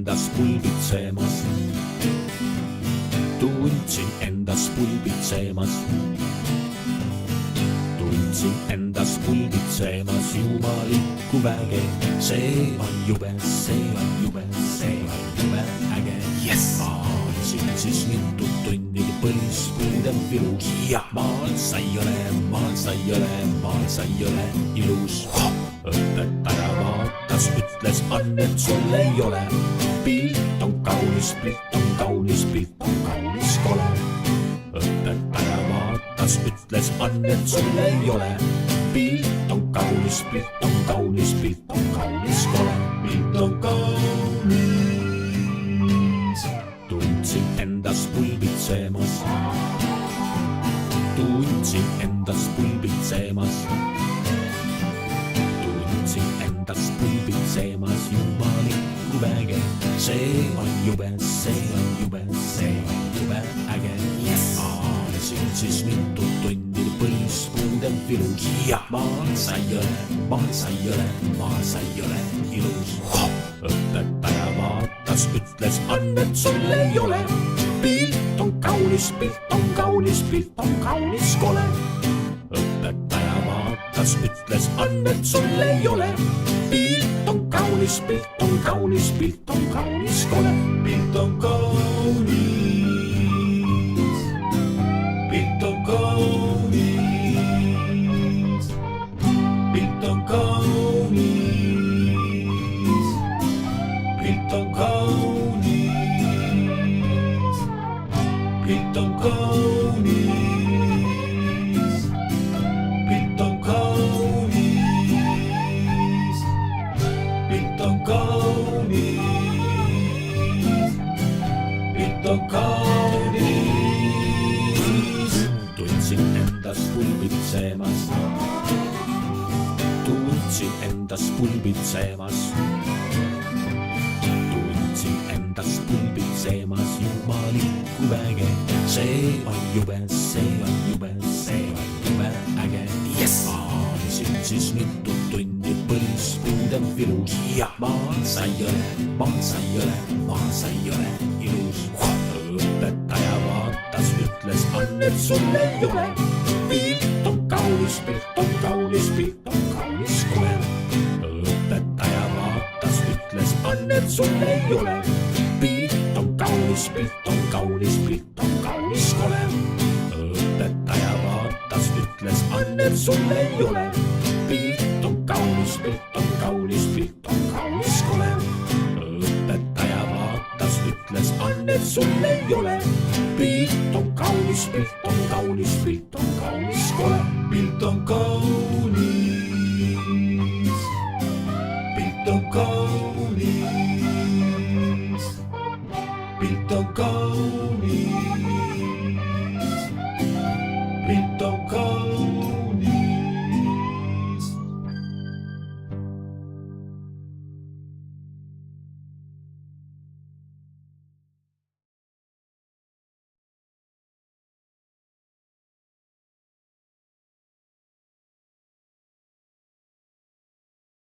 endas pulbitsemas. Tundsin endas pulbitsemas. Tundsin endas pulbitsemas jumalikku väge. See on jube, see on jube, see on jube äge. Yes! Maalisin siis mitu tundi põlispuude vilus. Maal sa ei ole, maal sa ei ole, maal sa ei ole ilus. Õpetaja vaatas, ütles, Annet, sul ei ole. Pilt on kaunis, pilt on kaunis, pilt on kaunis kole. Õpetaja vaatas, ütles, Annet, sul ei ole. Pilt on kaunis, pilt on kaunis, pilt on kaunis kole. Pilt on kaunis. Tundsin endas pulbitsemas. Tundsin endas pulbitsemas. Tundsin endas pulbitsemas jumalikku väge. See on jube, see on jube, see on jube äge. Maalisin siis mitu tundi põlispuude vilus. Maal sa ei ole, maal sa ei ole, maal sa ei ole ilus. Õpetaja vaatas, ütles, Annet, sul ei ole. Pilt on kaunis, pilt on kaunis, pilt on kaunis kole. Õpetaja vaatas, ütles, Annet, sul ei ole. Pilt on kaunis, pilt on kaunis, pilt on kaunis kole. Pilt on kaunis. Pilt on kaunis. Pilt on kaunis. Pilt on kaunis. Pilt on kaunis. Pilt on kaunis. Pilt on kaunis. Pilt on kaunis. Tundsin endas pulbitsemas. Tundsin endas pulbitsemas. Tundsin endas pulbitsemas jumalikku väge. See on jube, see on jube, see on jube äge. Maalisin siis mitu tundi põlispuude vilus. Maal sa ei ole, maal sa ei ole, maal sa ei ole ilus. Õpetaja vaatas, ütles, Annet, sul ei ole. Pilt on kaunis, pilt on kaunis, pilt on kaunis kole. Õpetaja vaatas, ütles, Annet, sul ei ole. Pilt on kaunis, pilt on kaunis, pilt on kaunis kole. Õpetaja vaatas, ütles, Annet, sul ei ole. Pilt on kaunis, pilt on kaunis, pilt on kaunis kole. Õpetaja vaatas, ütles, Annet, sul ei ole. Pilt on kaunis, pilt on kaunis, pilt on kaunis kole. Pilt on kaunis. Pilt on kaunis. Pilt on kaunis.